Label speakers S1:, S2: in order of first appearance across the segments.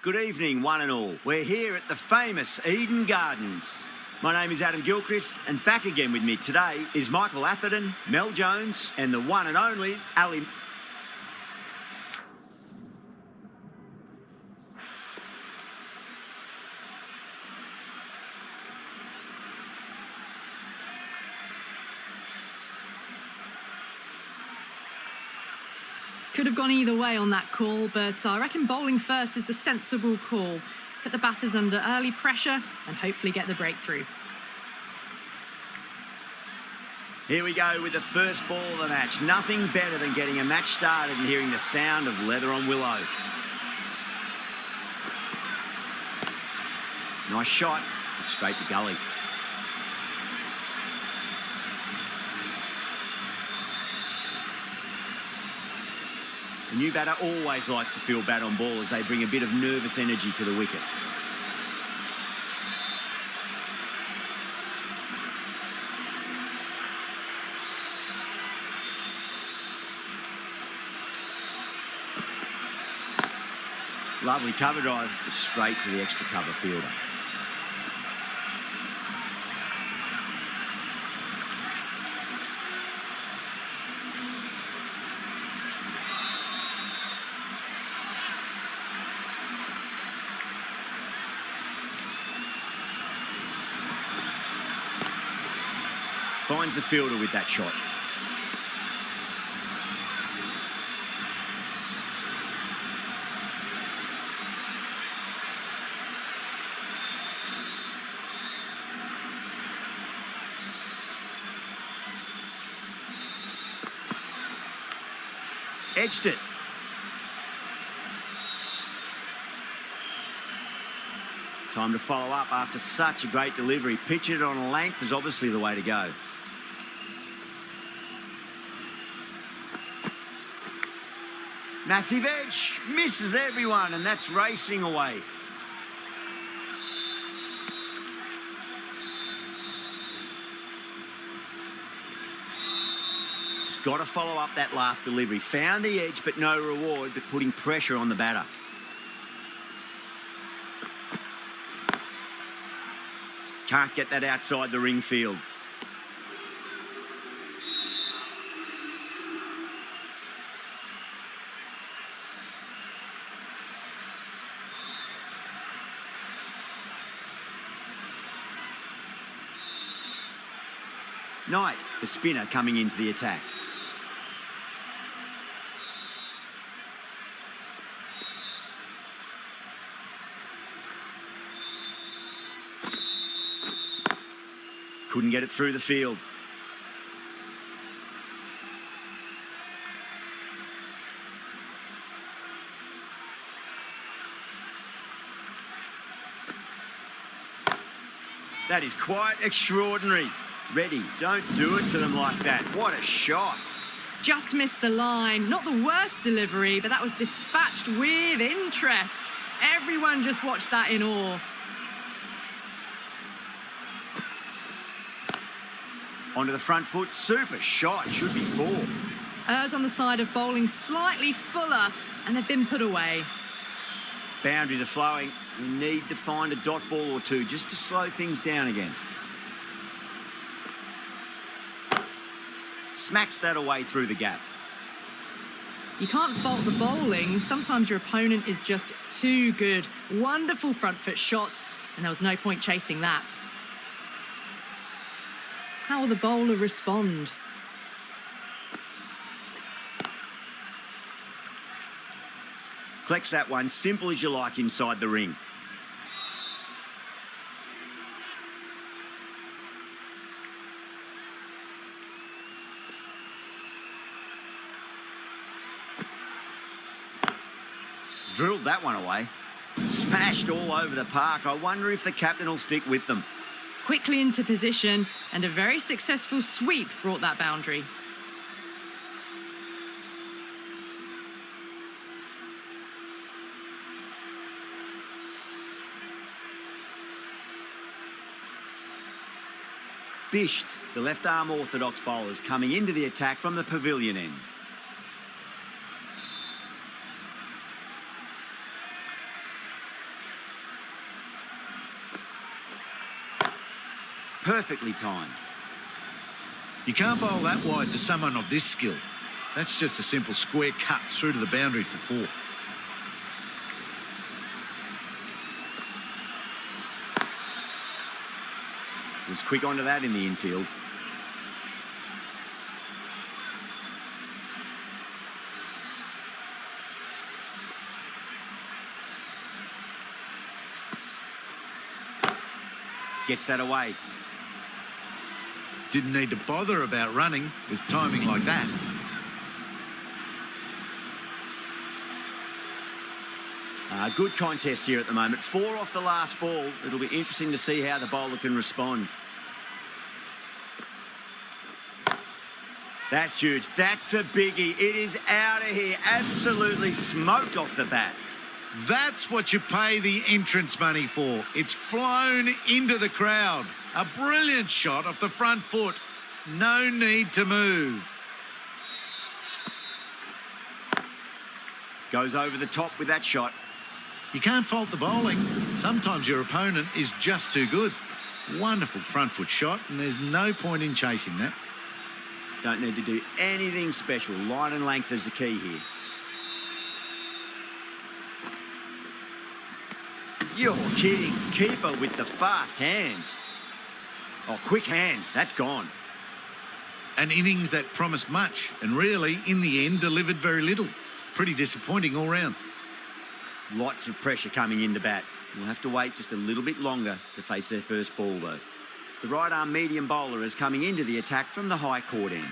S1: Good evening, one and all. We're here at the famous Eden Gardens. My name is Adam Gilchrist, and back again with me today is Michael Atherton, Mel Jones, and the one and only Ali.
S2: Could have gone either way on that call, but I reckon bowling first is the sensible call. Put the batters under early pressure and hopefully get the breakthrough.
S1: Here we go with the first ball of the match. Nothing better than getting a match started and hearing the sound of leather on willow. Nice shot, straight to gully. The new batter always likes to feel bat on ball as they bring a bit of nervous energy to the wicket. Lovely cover drive, straight to the extra cover fielder. Finds the fielder with that shot. Edged it. Time to follow up after such a great delivery. Pitch it on a length is obviously the way to go. Massive edge, misses everyone, and that's racing away. Just got to follow up that last delivery. Found the edge, but no reward, but putting pressure on the batter. Can't get that outside the ring field. Knight, the spinner, coming into the attack. Couldn't get it through the field. That is quite extraordinary. Ready, don't do it to them like that. What a shot.
S2: Just missed the line. Not the worst delivery, but that was dispatched with interest. Everyone just watched that in awe.
S1: Onto the front foot, super shot, should be four.
S2: Errs on the side of bowling slightly fuller, and they've been put away.
S1: Boundaries are flowing. We need to find a dot ball or two just to slow things down again. Smacks that away through the gap.
S2: You can't fault the bowling. Sometimes your opponent is just too good. Wonderful front foot shot, and there was no point chasing that. How will the bowler respond?
S1: Collects that one, simple as you like, inside the ring. Drilled that one away. Smashed all over the park. I wonder if the captain will stick with them.
S2: Quickly into position, and a very successful sweep brought that boundary.
S1: Bisht, the left-arm orthodox bowlers, coming into the attack from the pavilion end. perfectly timed.
S3: You can't bowl that wide to someone of this skill. That's just a simple square cut through to the boundary for 4.
S1: Was quick onto that in the infield. Gets that away.
S3: Didn't need to bother about running with timing like that.
S1: Good contest here at the moment. 4 off the last ball. It'll be interesting to see how the bowler can respond. That's huge. That's a biggie. It is out of here. Absolutely smoked off the bat.
S3: That's what you pay the entrance money for. It's flown into the crowd. A brilliant shot off the front foot. No need to move.
S1: Goes over the top with that shot.
S3: You can't fault the bowling. Sometimes your opponent is just too good. Wonderful front foot shot, and there's no point in chasing that.
S1: Don't need to do anything special. Line and length is the key here. You're kidding. Keeper with the fast hands. Oh, quick hands. That's gone.
S3: An innings that promised much and really, in the end, delivered very little. Pretty disappointing all round.
S1: Lots of pressure coming in to bat. We'll have to wait just a little bit longer to face their first ball, though. The right-arm medium bowler is coming into the attack from the high court end.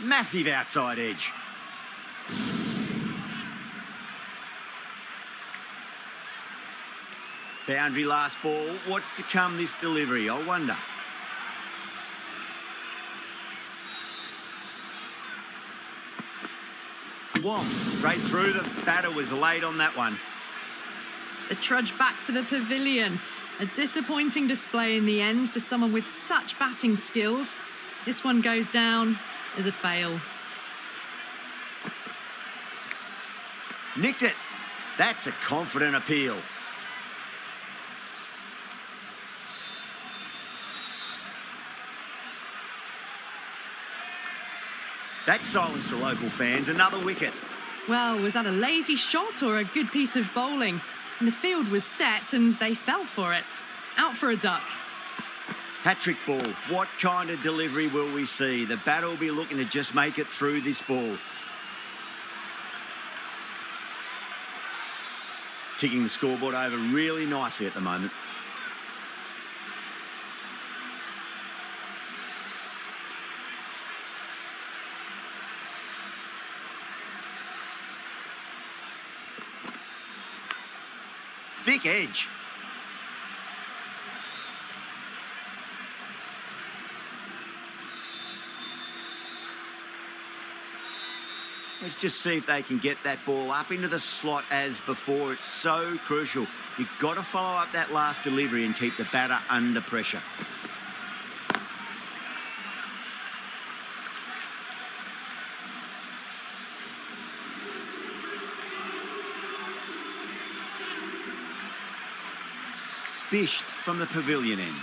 S1: Massive outside edge. Boundary last ball. What's to come this delivery, I wonder. Womp, straight through. The batter was late on that one.
S2: The trudge back to the pavilion. A disappointing display in the end for someone with such batting skills. This one goes down as a fail.
S1: Nicked it. That's a confident appeal. That silenced the local fans. Another wicket.
S2: Well, was that a lazy shot or a good piece of bowling? And the field was set and they fell for it. Out for a duck.
S1: Hat-trick ball. What kind of delivery will we see? The batter will be looking to just make it through this ball. Ticking the scoreboard over really nicely at the moment. Thick edge. Let's just see if they can get that ball up into the slot as before. It's so crucial. You've got to follow up that last delivery and keep the batter under pressure. Bished from the pavilion end.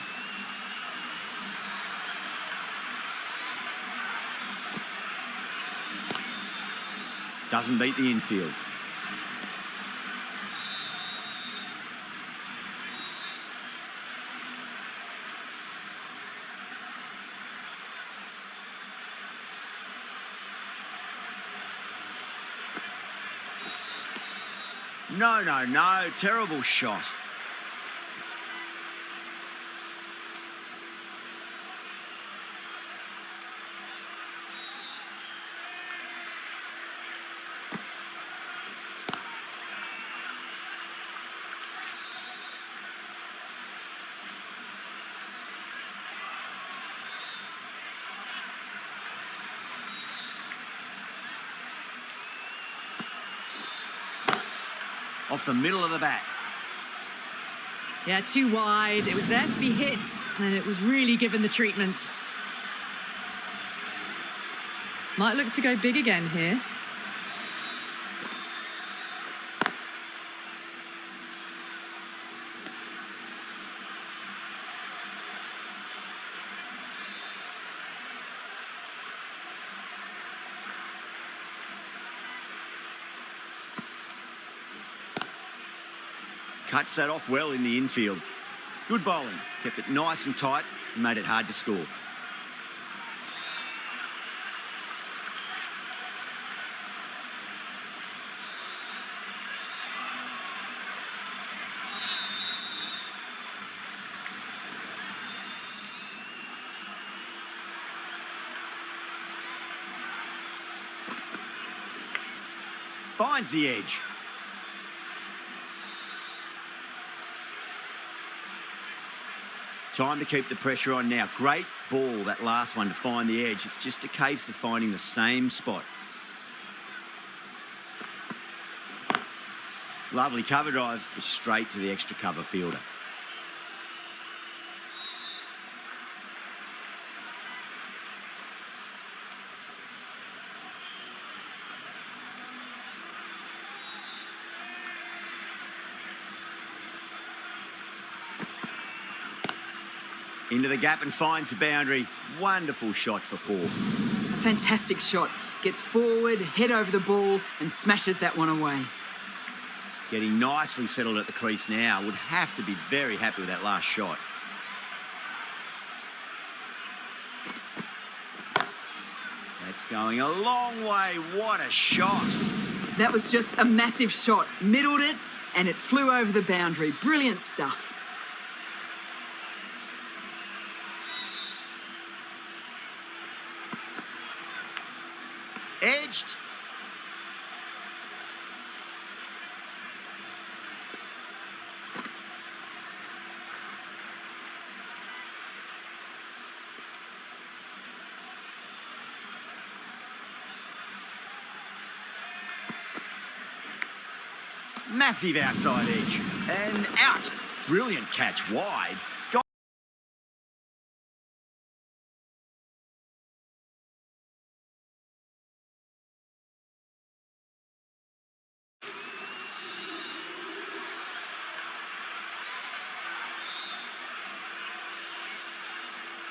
S1: Doesn't beat the infield. No. Terrible shot. Off the middle of the bat.
S2: Yeah, too wide. It was there to be hit, and it was really given the treatment. Might look to go big again here.
S1: Cuts that off well in the infield. Good bowling. Kept it nice and tight and made it hard to score. Finds the edge. Time to keep the pressure on now. Great ball, that last one, to find the edge. It's just a case of finding the same spot. Lovely cover drive, but straight to the extra cover fielder. Into the gap and finds the boundary. Wonderful shot for 4.
S4: A fantastic shot. Gets forward, head over the ball and smashes that one away.
S1: Getting nicely settled at the crease now. Would have to be very happy with that last shot. That's going a long way. What a shot.
S4: That was just a massive shot. Middled it and it flew over the boundary. Brilliant stuff.
S1: Edged. Massive outside edge. And out. Brilliant catch wide.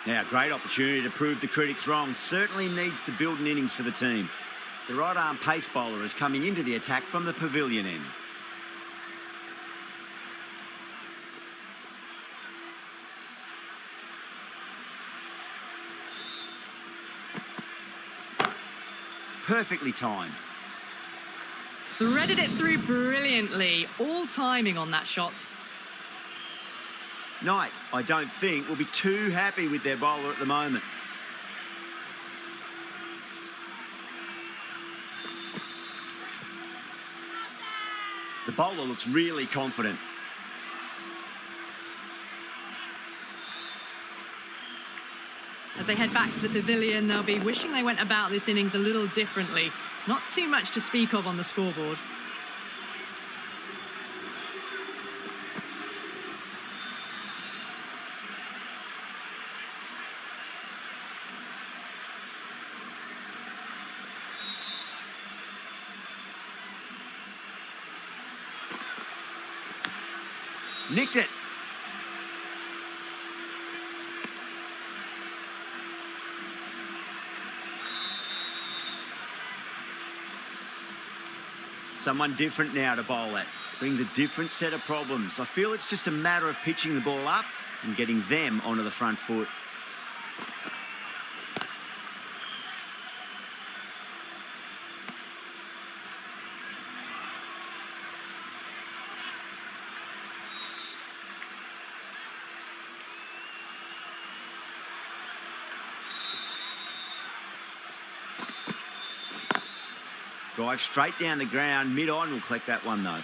S1: Now, great opportunity to prove the critics wrong. Certainly needs to build an innings for the team. The right-arm pace bowler is coming into the attack from the pavilion end. Perfectly timed.
S2: Threaded it through brilliantly. All timing on that shot.
S1: Knight, I don't think, will be too happy with their bowler at the moment. The bowler looks really confident.
S2: As they head back to the pavilion, they'll be wishing they went about this innings a little differently. Not too much to speak of on the scoreboard.
S1: Nicked it. Someone different now to bowl at. Brings a different set of problems. I feel it's just a matter of pitching the ball up and getting them onto the front foot. Drive straight down the ground, mid-on, will collect that one though.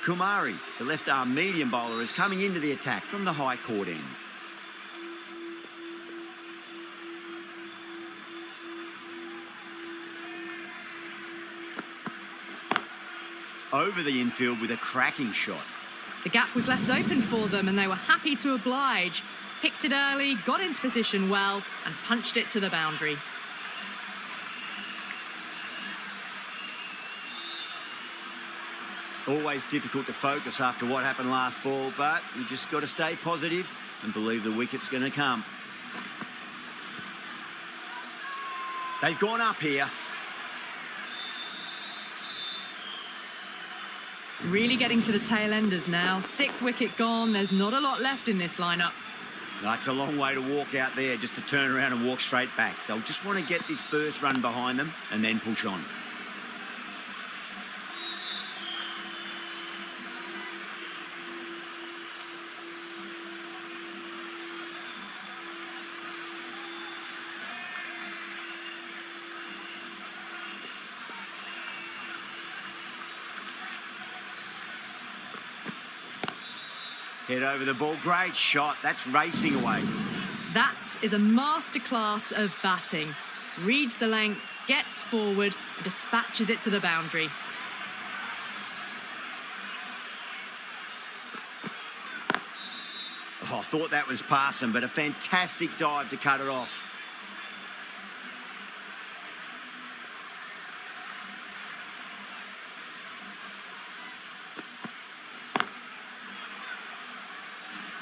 S1: Kumari, the left-arm medium bowler, is coming into the attack from the high court end. Over the infield with a cracking shot.
S2: The gap was left open for them and they were happy to oblige. Picked it early, got into position well and punched it to the boundary.
S1: Always difficult to focus after what happened last ball, but you just got to stay positive and believe the wicket's going to come. They've gone up here.
S2: Really getting to the tail enders now. 6th wicket gone. There's not a lot left in this lineup.
S1: That's a long way to walk out there just to turn around and walk straight back. They'll just want to get this first run behind them and then push on. Head over the ball. Great shot. That's racing away.
S2: That is a masterclass of batting. Reads the length, gets forward, and dispatches it to the boundary.
S1: Oh, I thought that was passing, but a fantastic dive to cut it off.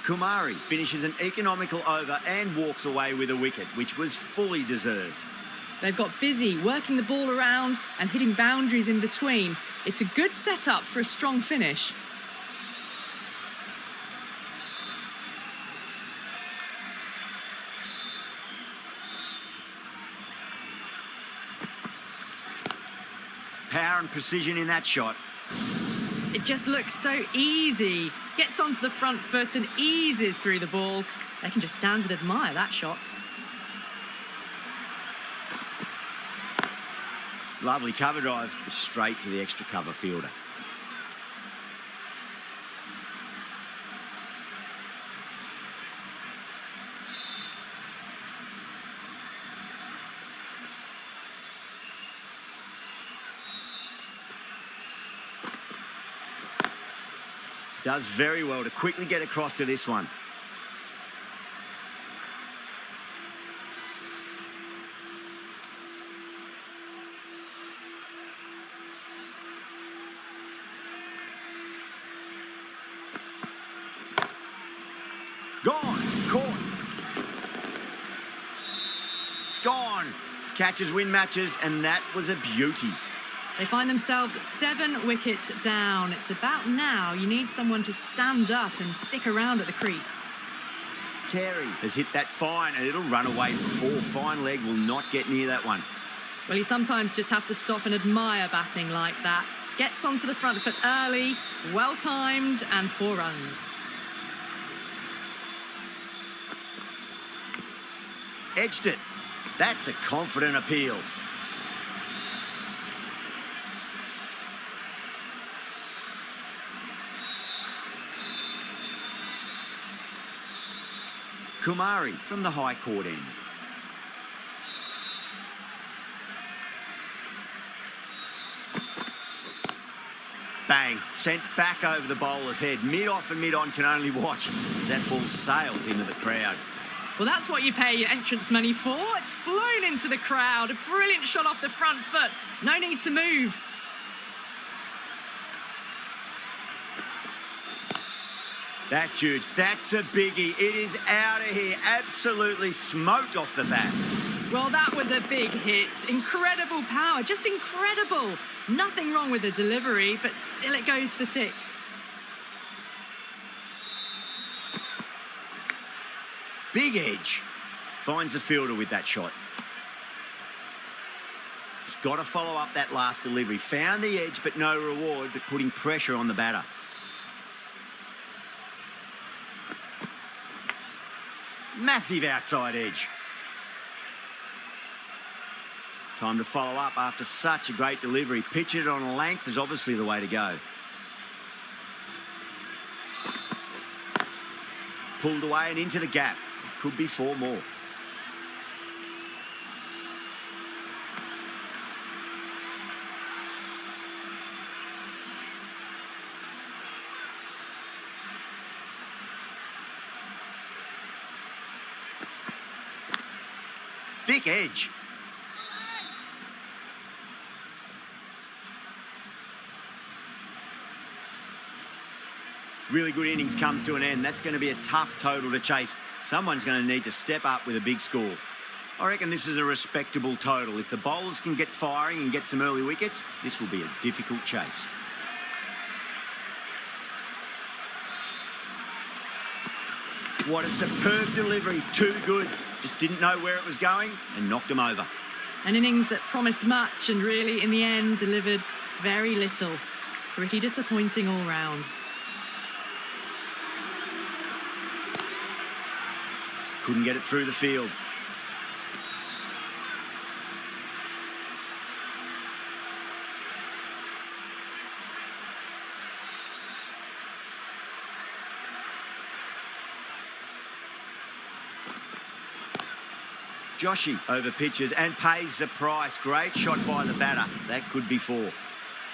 S1: Kumari finishes an economical over and walks away with a wicket, which was fully deserved.
S2: They've got busy working the ball around and hitting boundaries in between. It's a good setup for a strong finish.
S1: Power and precision in that shot.
S2: It just looks so easy. Gets onto the front foot and eases through the ball. They can just stand and admire that shot.
S1: Lovely cover drive, straight to the extra cover fielder. Does very well to quickly get across to this one. Gone. Caught. Gone. Catches win matches, and that was a beauty.
S2: They find themselves 7 wickets down. It's about now you need someone to stand up and stick around at the crease.
S1: Carey has hit that fine, and it'll run away for 4. Fine leg will not get near that one.
S2: Well, you sometimes just have to stop and admire batting like that. Gets onto the front foot early, well-timed, and 4 runs.
S1: Edged it. That's a confident appeal. Kumari from the high court end. Bang, sent back over the bowler's head. Mid-off and mid-on can only watch as that ball sails into the crowd.
S2: Well, that's what you pay your entrance money for. It's flown into the crowd. A brilliant shot off the front foot. No need to move.
S1: That's huge. That's a biggie. It is out of here. Absolutely smoked off the bat.
S2: Well, that was a big hit. Incredible power. Just incredible. Nothing wrong with the delivery, but still it goes for 6.
S1: Big edge. Finds the fielder with that shot. Just got to follow up that last delivery. Found the edge, but no reward, but putting pressure on the batter. Massive outside edge. Time to follow up after such a great delivery. Pitch it on a length is obviously the way to go. Pulled away and into the gap. Could be 4 more. Thick edge. really good innings comes to an end. That's going to be a tough total to chase. Someone's going to need to step up with a big score. I reckon this is a respectable total. If the bowlers can get firing and get some early wickets, this will be a difficult chase. What a superb delivery. Too good. Just didn't know where it was going and knocked him over.
S2: An innings that promised much and really, in the end, delivered very little. Pretty disappointing all round.
S1: Couldn't get it through the field. Joshy over pitches and pays the price. Great shot by the batter. That could be 4.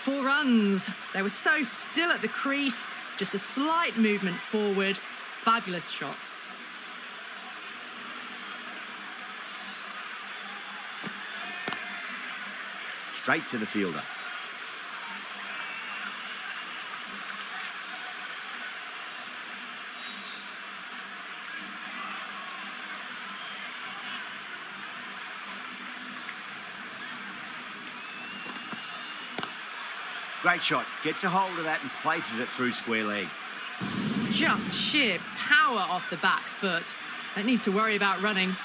S2: 4 runs. They were so still at the crease. Just a slight movement forward. Fabulous shots.
S1: Straight to the fielder. Great shot. Gets a hold of that and places it through square leg.
S2: Just sheer power off the back foot. Don't need to worry about running.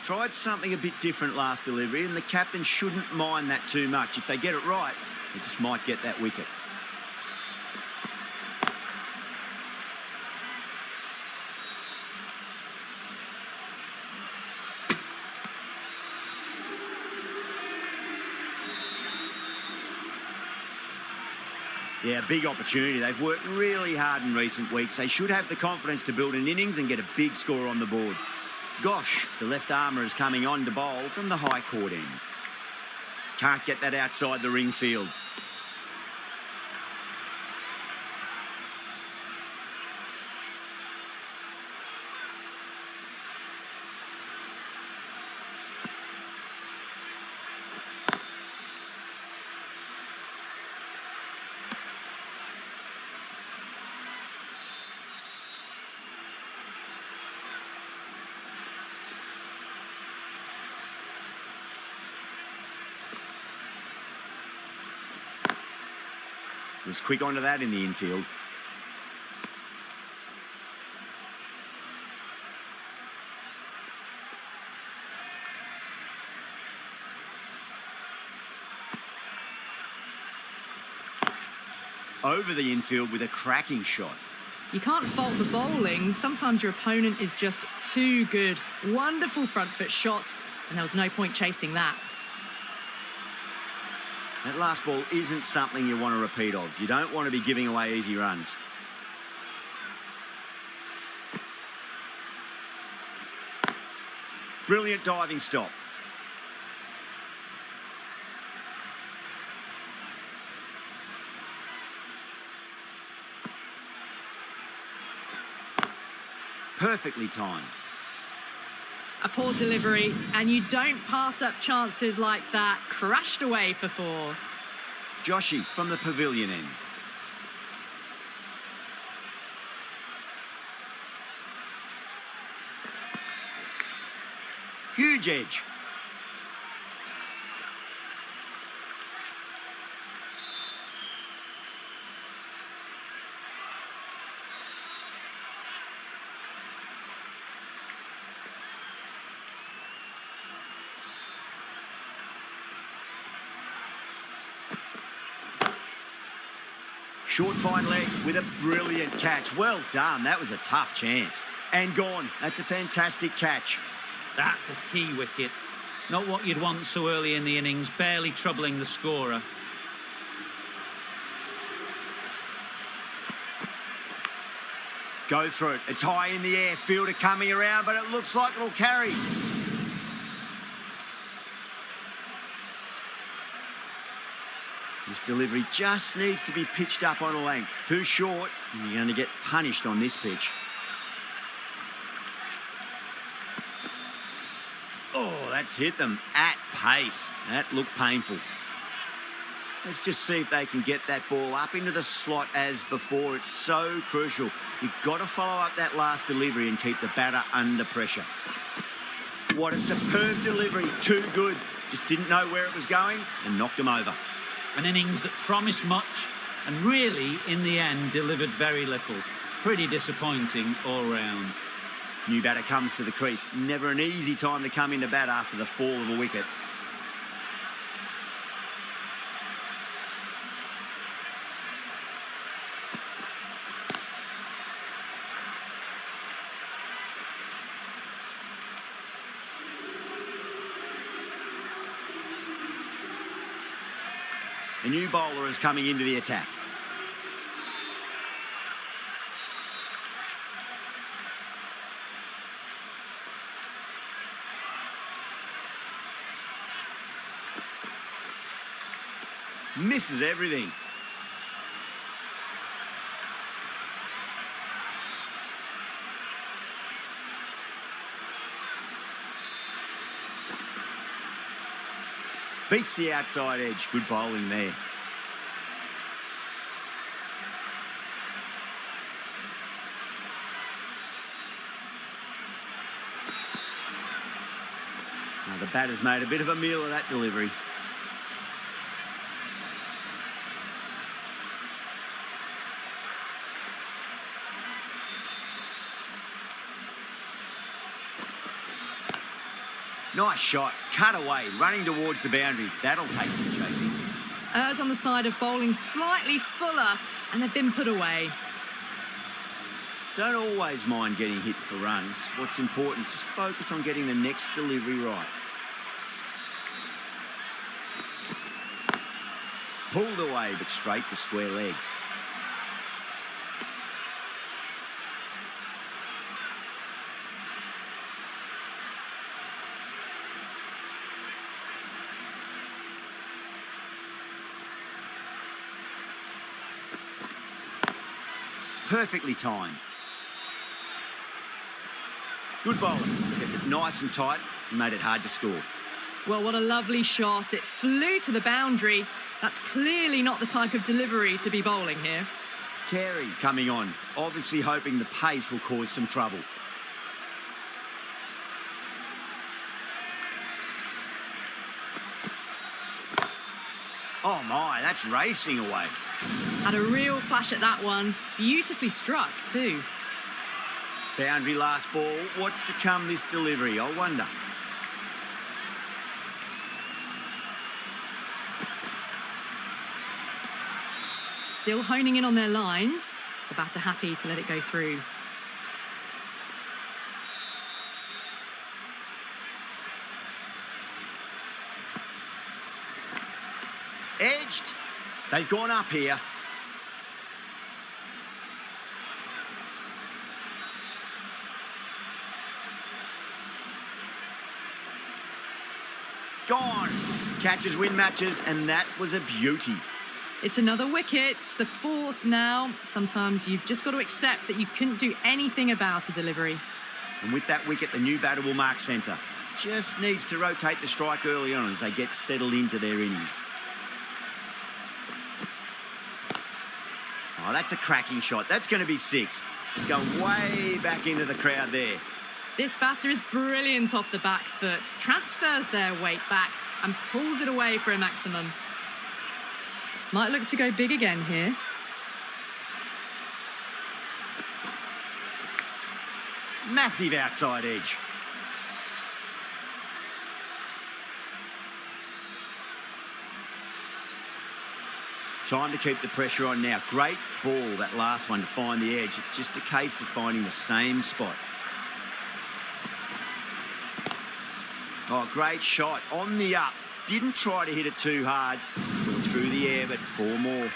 S1: Tried something a bit different last delivery, and the captain shouldn't mind that too much. If they get it right, they just might get that wicket. Yeah, big opportunity. They've worked really hard in recent weeks. They should have the confidence to build an innings and get a big score on the board. Gosh, the left armour is coming on to bowl from the high court end. Can't get that outside the ring field. Was quick onto that in the infield. Over the infield with a cracking shot.
S2: You can't fault the bowling. Sometimes your opponent is just too good. Wonderful front foot shot, and there was no point chasing that.
S1: That last ball isn't something you want to repeat of. You don't want to be giving away easy runs. Brilliant diving stop. Perfectly timed.
S2: A poor delivery, and you don't pass up chances like that. Crashed away for 4.
S1: Joshy from the pavilion end. Huge edge. Short fine leg with a brilliant catch. Well done. That was a tough chance. And gone. That's a fantastic catch.
S5: That's a key wicket. Not what you'd want so early in the innings, barely troubling the scorer.
S1: Go through it. It's high in the air. Fielder coming around, but it looks like it'll carry. This delivery just needs to be pitched up on a length. Too short, and you're going to get punished on this pitch. Oh, that that's hit them at pace. That looked painful. Let's just see if they can get that ball up into the slot as before. It's so crucial. You've got to follow up that last delivery and keep the batter under pressure. What a superb delivery. Too good. Just didn't know where it was going and knocked them over.
S5: An innings that promised much and really, in the end, delivered very little. Pretty disappointing all round.
S1: New batter comes to the crease. Never an easy time to come into bat after the fall of a wicket. A new bowler is coming into the attack. Misses everything. Beats the outside edge. Good bowling there. Now the batter's made a bit of a meal of that delivery. Nice shot, cut away, running towards the boundary. That'll take some chasing.
S2: Errs on the side of bowling slightly fuller, and they've been put away.
S1: Don't always mind getting hit for runs. What's important, just focus on getting the next delivery right. Pulled away, but straight to square leg. Perfectly timed. Good bowling. Kept it nice and tight and made it hard to score.
S2: Well, what a lovely shot. It flew to the boundary. That's clearly not the type of delivery to be bowling here.
S1: Carey coming on, obviously hoping the pace will cause some trouble. Oh my, that's racing away.
S2: Had a real flash at that one. Beautifully struck too.
S1: Boundary last ball. What's to come this delivery, I wonder.
S2: Still honing in on their lines. The batter happy to let it go through.
S1: Edged. They've gone up here. Gone. Catches win matches, and that was a beauty.
S2: It's another wicket, the fourth now. Sometimes you've just got to accept that you couldn't do anything about a delivery.
S1: And with that wicket, the new batter will mark centre. Just needs to rotate the strike early on as they get settled into their innings. Oh, that's a cracking shot. That's going to be 6. It's going way back into the crowd there.
S2: This batter is brilliant off the back foot, transfers their weight back and pulls it away for a maximum. Might look to go big again here.
S1: Massive outside edge. Time to keep the pressure on now. Great ball, that last one, to find the edge. It's just a case of finding the same spot. Oh, great shot. On the up. Didn't try to hit it too hard. Through the air, but 4 more.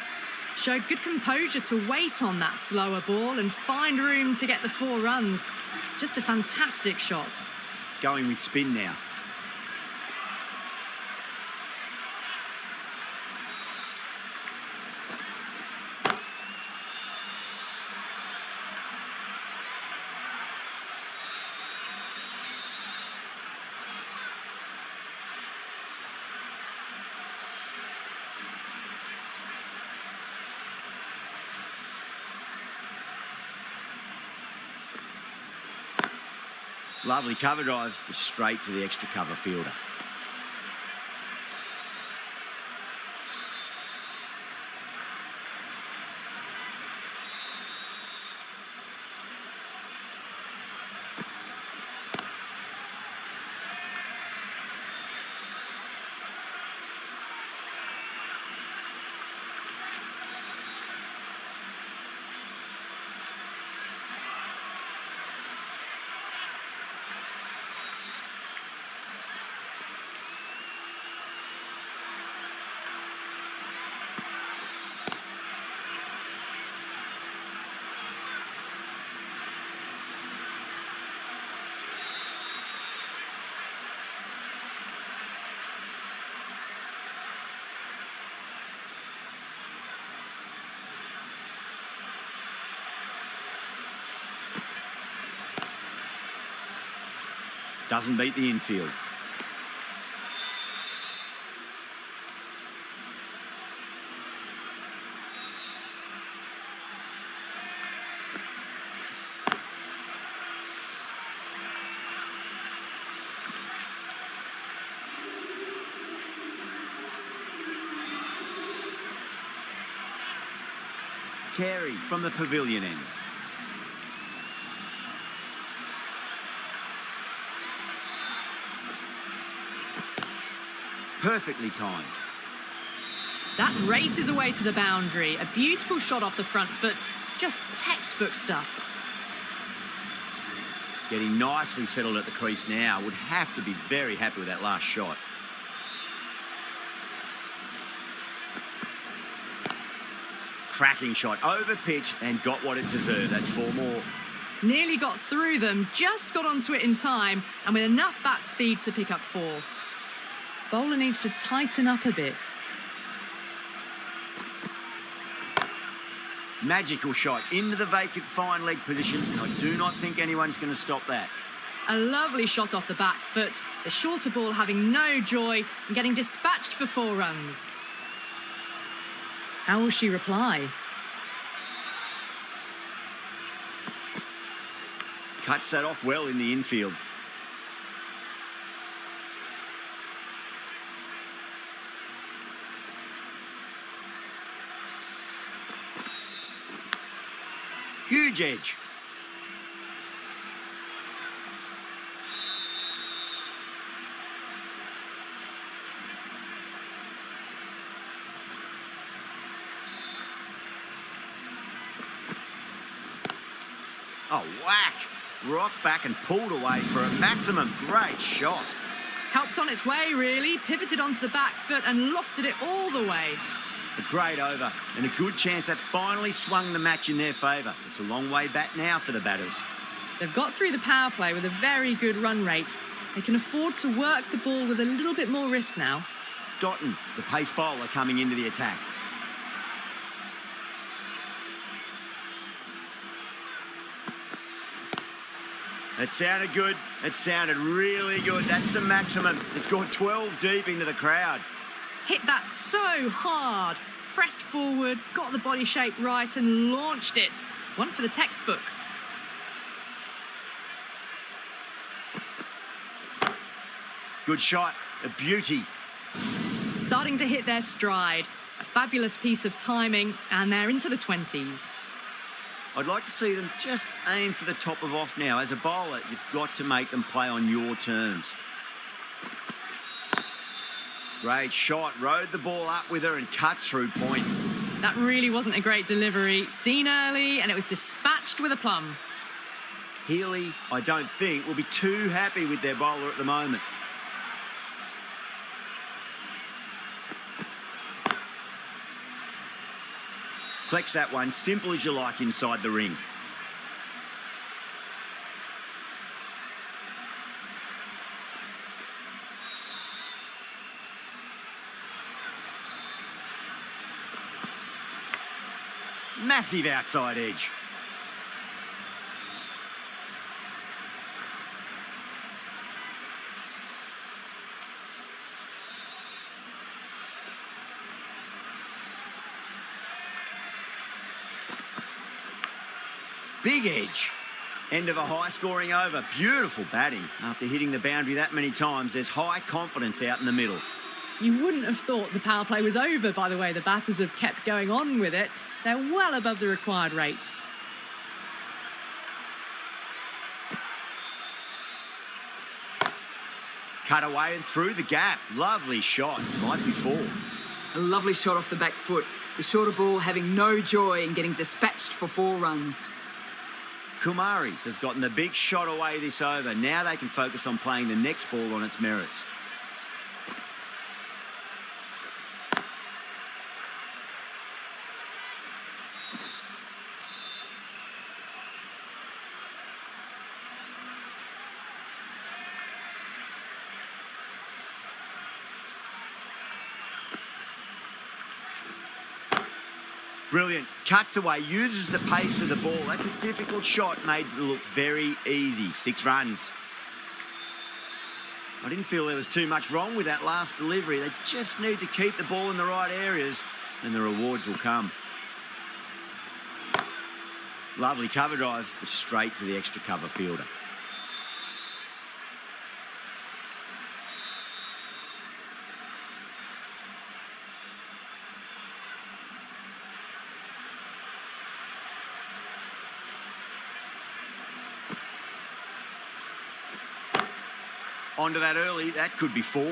S2: Showed good composure to wait on that slower ball and find room to get the 4 runs. Just a fantastic shot.
S1: Going with spin now. Lovely cover drive, straight to the extra cover fielder. Doesn't beat the infield. Carey from the pavilion end. Perfectly timed.
S2: That races away to the boundary. A beautiful shot off the front foot. Just textbook stuff.
S1: Getting nicely settled at the crease now. Would have to be very happy with that last shot. Cracking shot, over pitch and got what it deserved. That's 4 more.
S2: Nearly got through them, just got onto it in time, and with enough bat speed to pick up 4. Bowler needs to tighten up a bit.
S1: Magical shot into the vacant fine leg position, and I do not think anyone's going to stop that.
S2: A lovely shot off the back foot, the shorter ball having no joy and getting dispatched for 4 runs. How will she reply?
S1: Cuts that off well in the infield. Huge edge. Oh, whack. Rocked back and pulled away for a maximum. Great shot.
S2: Helped on its way, really. Pivoted onto the back foot and lofted it all the way.
S1: A great over and a good chance that's finally swung the match in their favour. It's a long way back now for the batters.
S2: They've got through the power play with a very good run rate. They can afford to work the ball with a little bit more risk now.
S1: Dotton, the pace bowler, coming into the attack. That sounded good. It sounded really good. That's a maximum. It's gone 12 deep into the crowd.
S2: Hit that so hard. Pressed forward, got the body shape right and launched it. One for the textbook.
S1: Good shot. A beauty.
S2: Starting to hit their stride. A fabulous piece of timing, and they're into the 20s.
S1: I'd like to see them just aim for the top of off now. As a bowler, you've got to make them play on your terms. Great shot. Rode the ball up with her and cuts through point.
S2: That really wasn't a great delivery. Seen early, and it was dispatched with a plum.
S1: Healy, I don't think, will be too happy with their bowler at the moment. Collects that one, simple as you like, inside the ring. Massive outside edge. Big edge. End of a high-scoring over. Beautiful batting. After hitting the boundary that many times, there's high confidence out in the middle.
S2: You wouldn't have thought the power play was over by the way the batters have kept going on with it. They're well above the required rate.
S1: Cut away and through the gap. Lovely shot. Might be 4.
S4: A lovely shot off the back foot. The shorter ball having no joy in getting dispatched for 4 runs.
S1: Kumari has gotten the big shot away this over. Now they can focus on playing the next ball on its merits. Brilliant. Cuts away, uses the pace of the ball. That's a difficult shot, made it look very easy. 6 runs. I didn't feel there was too much wrong with that last delivery. They just need to keep the ball in the right areas and the rewards will come. Lovely cover drive, but straight to the extra cover fielder. Onto that early, that could be 4.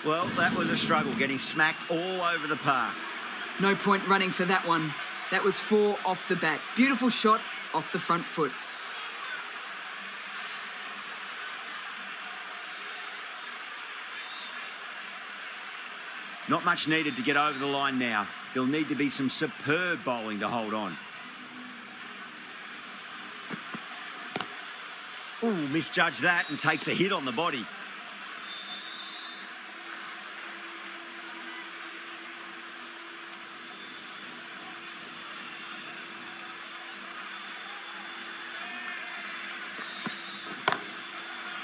S1: Well, that was a struggle, getting smacked all over the park.
S4: No point running for that one. That was 4 off the bat. Beautiful shot off the front foot.
S1: Not much needed to get over the line now. There'll need to be some superb bowling to hold on. Ooh, misjudged that and takes a hit on the body.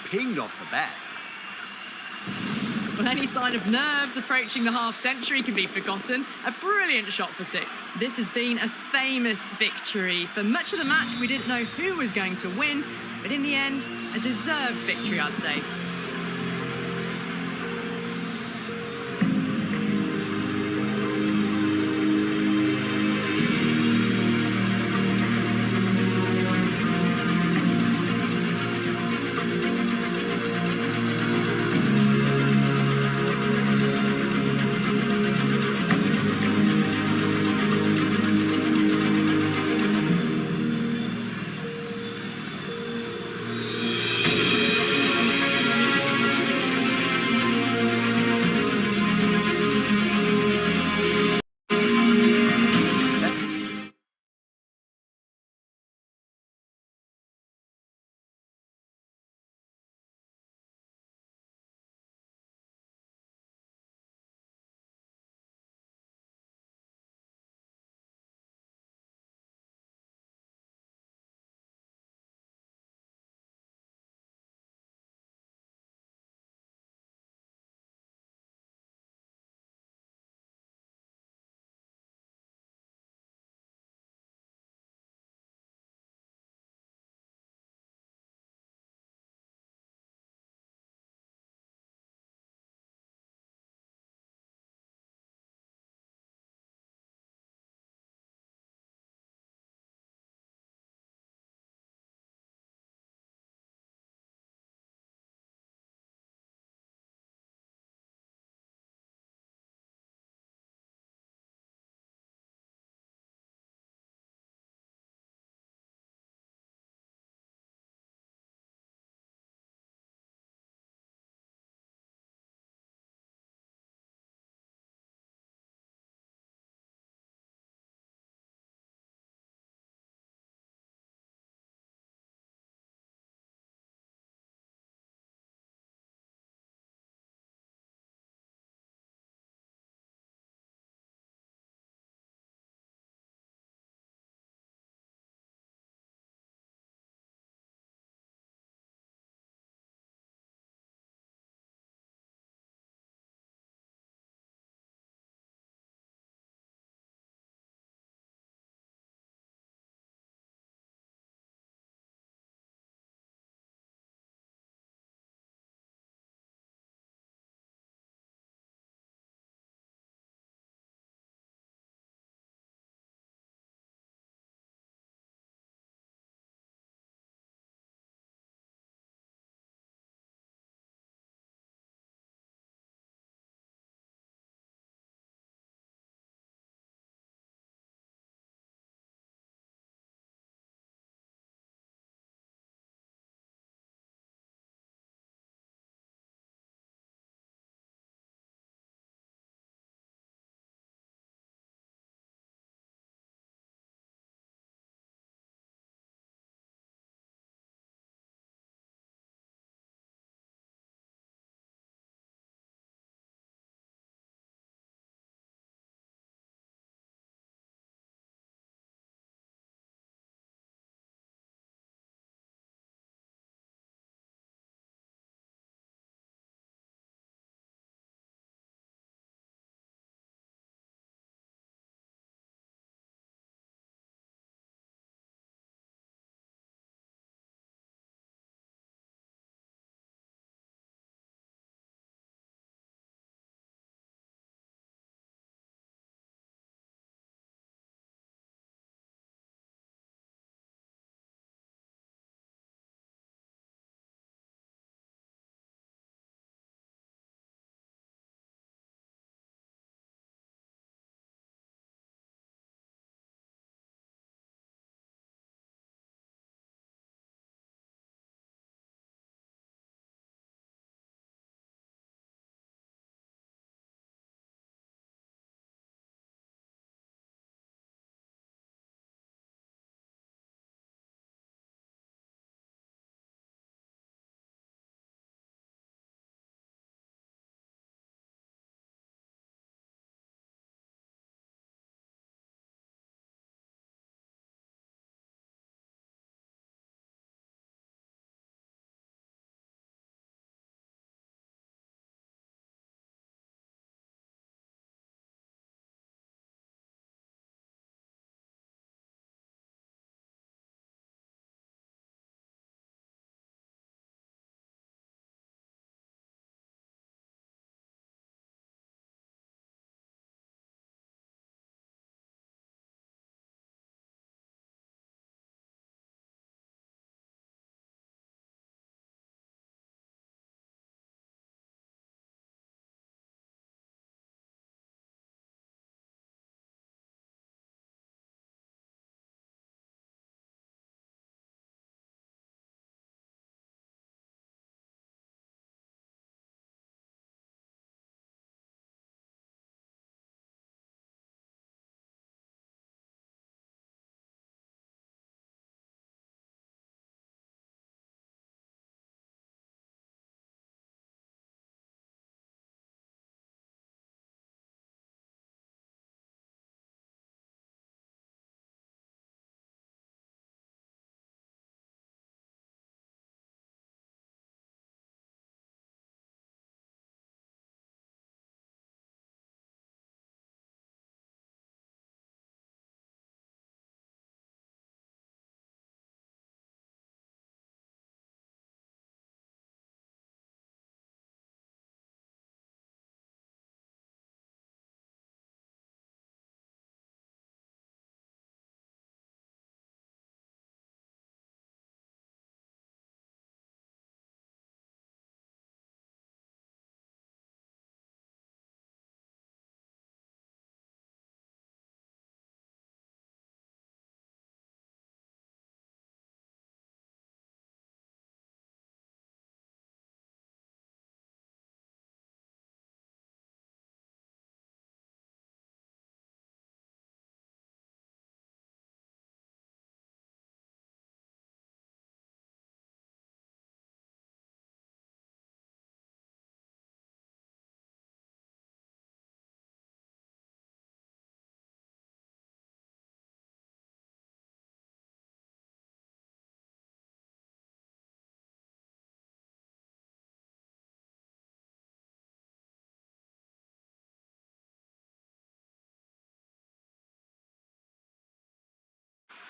S1: Pinged off the bat.
S2: Well, any sign of nerves approaching the half-century can be forgotten. A brilliant shot for 6. This has been a famous victory. For much of the match, we didn't know who was going to win, but in the end, a deserved victory, I'd say.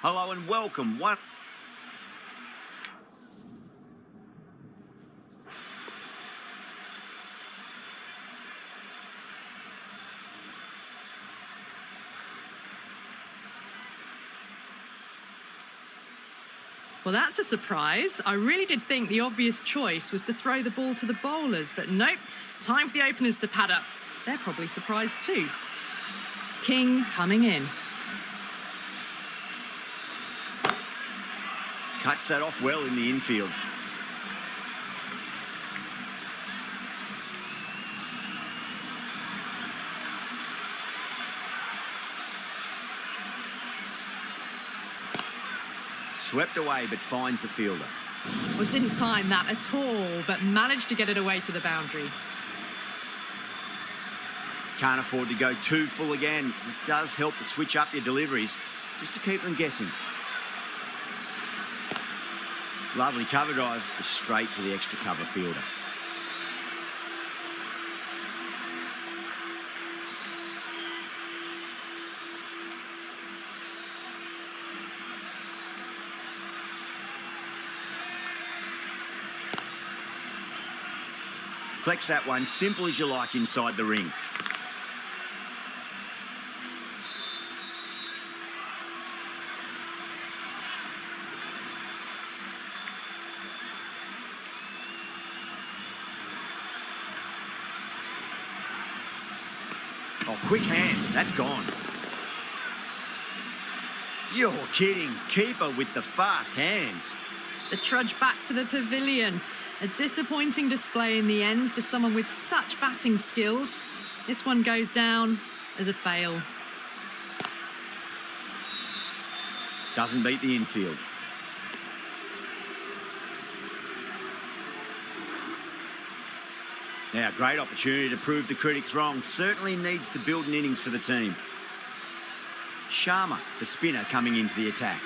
S1: Hello and welcome. One.
S2: Well, that's a surprise. I really did think the obvious choice was to throw the ball to the bowlers, but nope. Time for the openers to pad up. They're probably surprised too. King coming in.
S1: Cuts that off well in the infield. Swept away, but finds the fielder.
S2: Well, didn't time that at all, but managed to get it away to the boundary.
S1: Can't afford to go too full again. It does help to switch up your deliveries, just to keep them guessing. Lovely cover drive, but straight to the extra cover fielder. Flex that one, simple as you like inside the ring. Oh, quick hands, that's gone. You're kidding, keeper with the fast hands.
S2: The trudge back to the pavilion. A disappointing display in the end for someone with such batting skills. This one goes down as a fail.
S1: Doesn't beat the infield. Now, great opportunity to prove the critics wrong. Certainly needs to build an innings for the team. Sharma, the spinner, coming into the attack.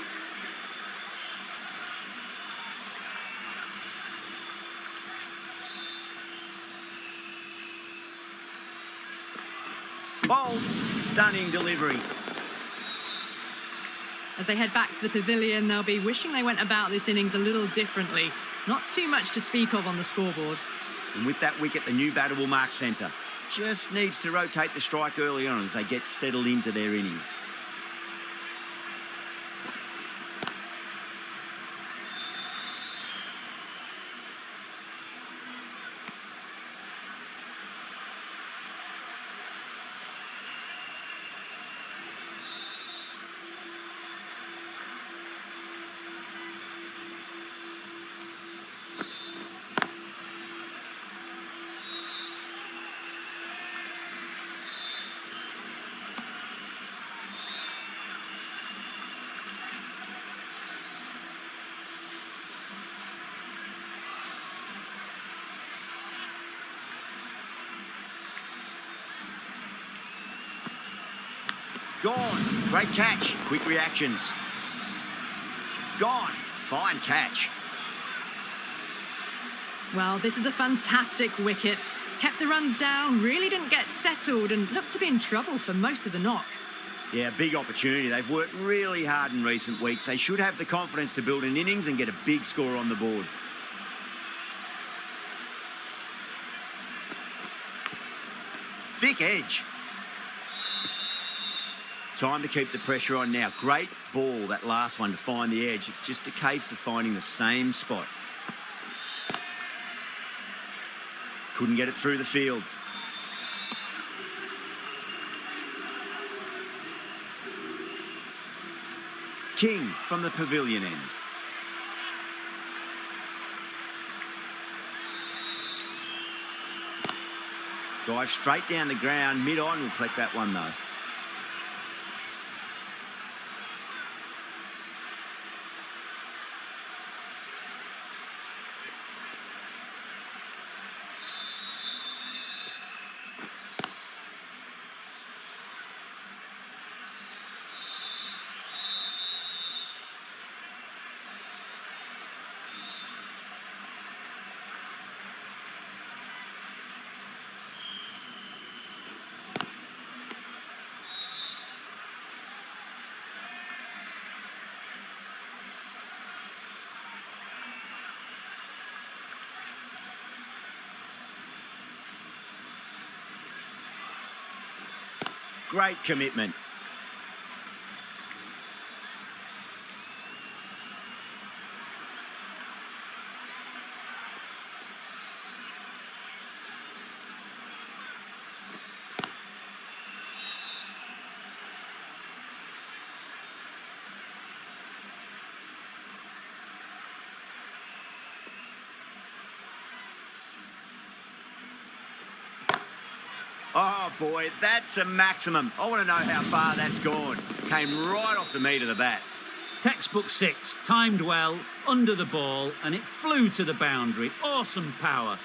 S1: Bold, stunning delivery.
S2: As they head back to the pavilion, they'll be wishing they went about this innings a little differently. Not too much to speak of on the scoreboard.
S1: And with that wicket, the new batter will mark centre. Just needs to rotate the strike early on as they get settled into their innings. Gone. Great catch. Quick reactions. Gone. Fine catch.
S2: Well, this is a fantastic wicket. Kept the runs down, really didn't get settled and looked to be in trouble for most of the knock.
S1: Yeah, big opportunity. They've worked really hard in recent weeks. They should have the confidence to build an innings and get a big score on the board. Thick edge. Time to keep the pressure on now. Great ball, that last one, to find the edge. It's just a case of finding the same spot. Couldn't get it through the field. King from the pavilion end. Drive straight down the ground. Mid-on will collect that one though. Great commitment. Oh, boy, that's a maximum. I want to know how far that's gone. Came right off the meat of the bat.
S5: Textbook 6, timed well, under the ball, and it flew to the boundary. Awesome power.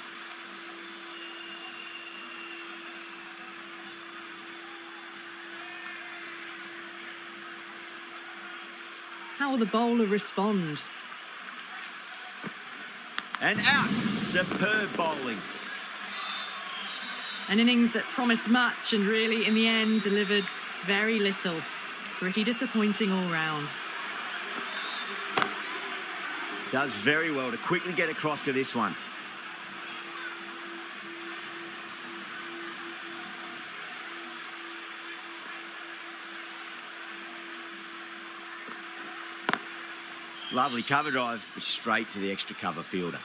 S2: How will the bowler respond?
S1: And out. Superb bowling.
S2: An innings that promised much and really, in the end, delivered very little. Pretty disappointing all round.
S1: Does very well to quickly get across to this one. Lovely cover drive, straight to the extra cover fielder.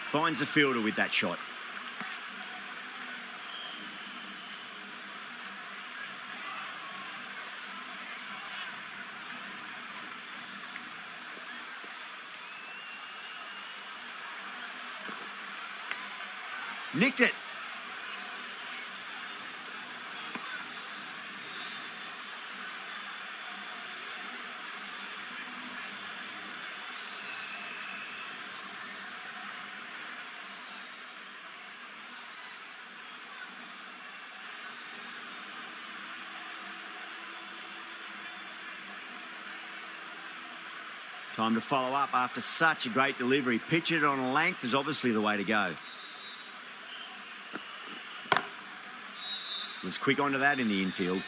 S1: Finds the fielder with that shot. Nicked it. Time to follow up after such a great delivery. Pitch it on a length is obviously the way to go. Was quick onto that in the infield.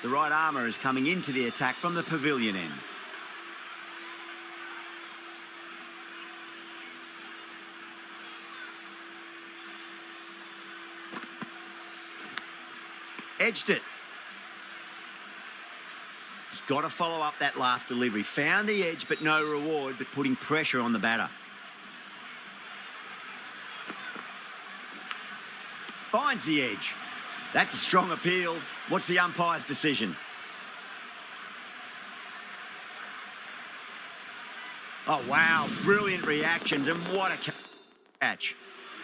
S1: The right armour is coming into the attack from the pavilion end. Edged it. Just got to follow up that last delivery. Found the edge, but no reward, but putting pressure on the batter. Finds the edge. That's a strong appeal. What's the umpire's decision? Oh, wow. Brilliant reactions, and what a catch.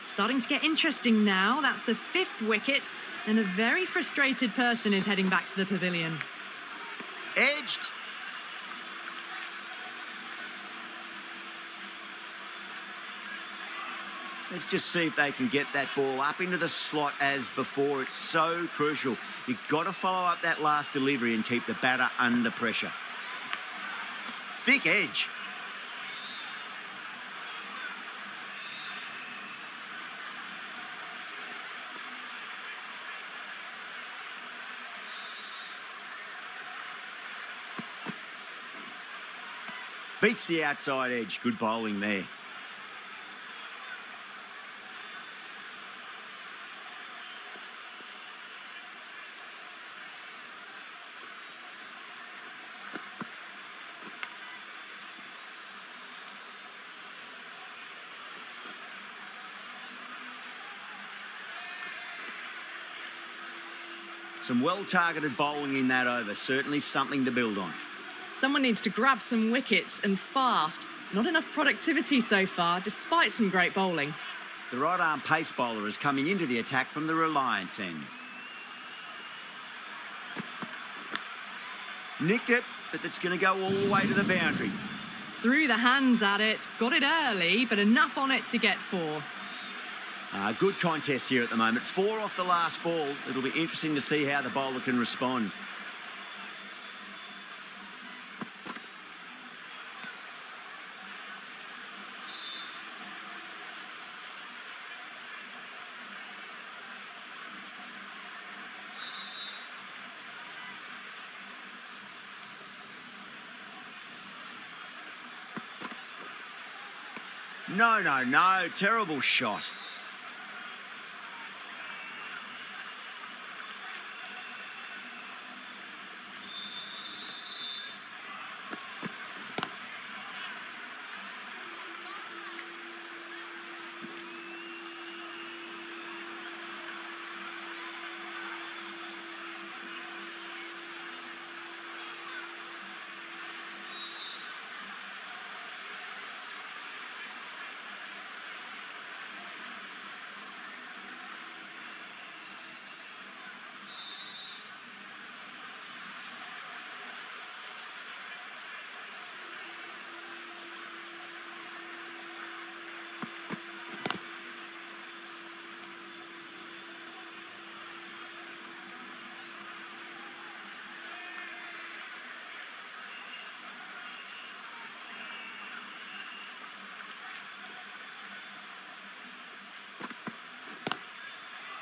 S2: Starting to get interesting now. That's the 5th wicket, and a very frustrated person is heading back to the pavilion.
S1: Edged. Let's just see if they can get that ball up into the slot as before. It's so crucial. You've got to follow up that last delivery and keep the batter under pressure. Thick edge. Beats the outside edge. Good bowling there. Some well-targeted bowling in that over. Certainly something to build on.
S2: Someone needs to grab some wickets, and fast. Not enough productivity so far, despite some great bowling.
S1: The right-arm pace bowler is coming into the attack from the Reliance end. Nicked it, but that's going to go all the way to the boundary.
S2: threw the hands at it, got it early, but enough on it to get 4.
S1: Good contest here at the moment. 4 off the last ball. It'll be interesting to see how the bowler can respond. No. Terrible shot.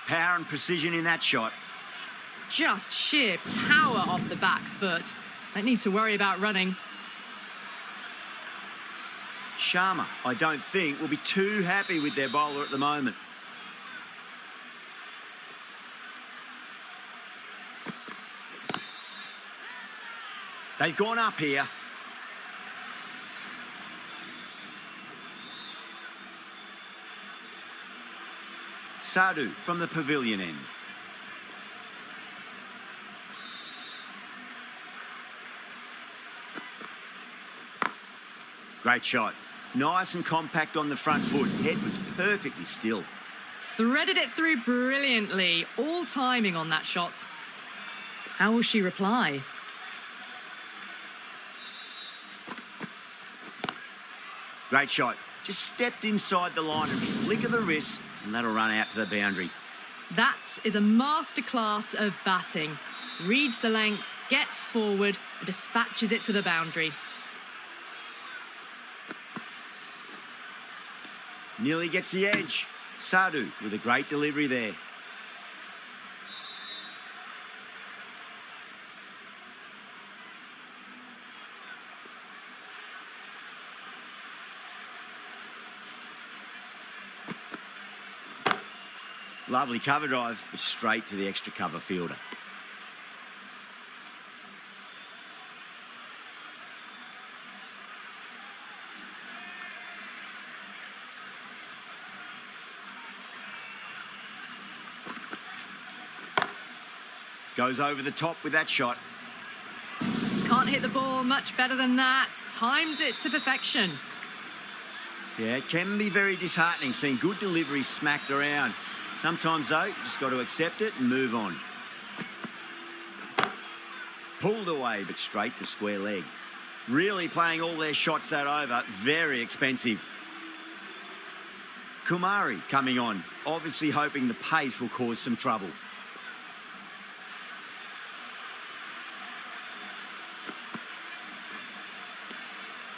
S1: Power and precision in that shot.
S2: Just sheer power off the back foot. Don't need to worry about running.
S1: Sharma, I don't think, will be too happy with their bowler at the moment. They've gone up here. Sadhu from the pavilion end. Great shot. Nice and compact on the front foot. Head was perfectly still.
S2: Threaded it through brilliantly. All timing on that shot. How will she reply?
S1: Great shot. Just stepped inside the line and flick of the wrist, and that'll run out to the boundary.
S2: That is a masterclass of batting. Reads the length, gets forward, and dispatches it to the boundary.
S1: Nearly gets the edge. Sadhu with a great delivery there. Lovely cover drive, but straight to the extra cover fielder. Goes over the top with that shot.
S2: Can't hit the ball much better than that. Timed it to perfection.
S1: Yeah, it can be very disheartening seeing good delivery smacked around. Sometimes, though, you just got to accept it and move on. Pulled away, but straight to square leg. Really playing all their shots that over. Very expensive. Kumari coming on, obviously hoping the pace will cause some trouble.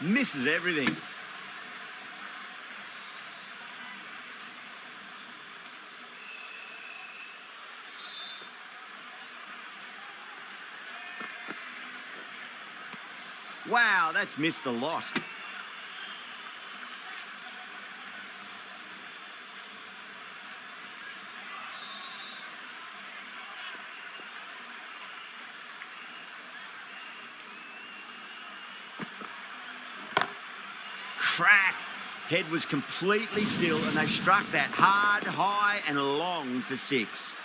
S1: Misses everything. Wow, that's missed a lot. Crack. Head was completely still and they struck that hard, high and long for 6.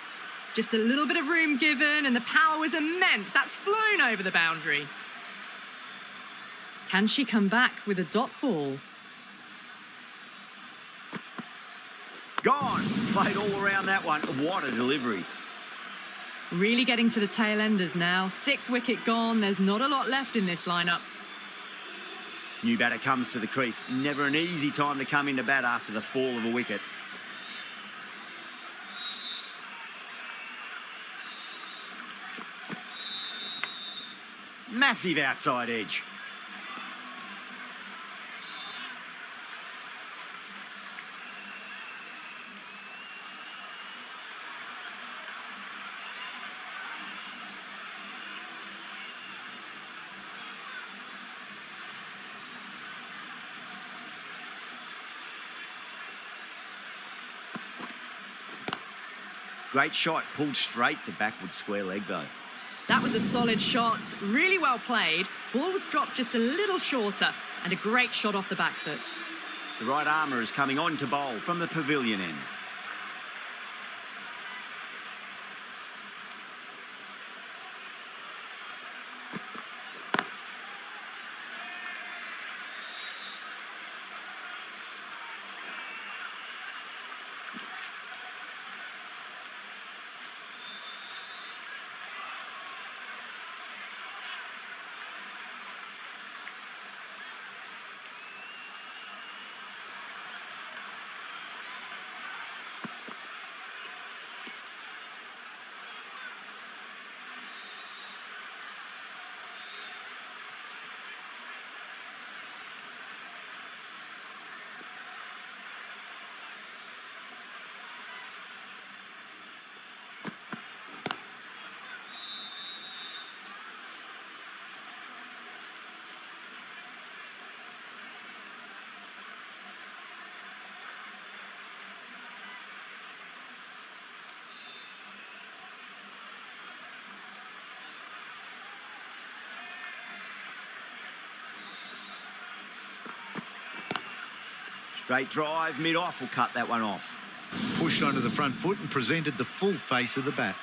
S2: Just a little bit of room given and the power was immense. That's flown over the boundary. Can she come back with a dot ball?
S1: Gone. Played all around that one. What a delivery.
S2: Really getting to the tail enders now. 6th wicket gone. There's not a lot left in this lineup.
S1: New batter comes to the crease. Never an easy time to come into bat after the fall of a wicket. Massive outside edge. Great shot, pulled straight to backward square leg though.
S2: That was a solid shot, really well played. Ball was dropped just a little shorter and a great shot off the back foot.
S1: The right armour is coming on to bowl from the pavilion end. Straight drive, mid-off will cut that one off.
S3: Pushed onto the front foot and presented the full face of the bat.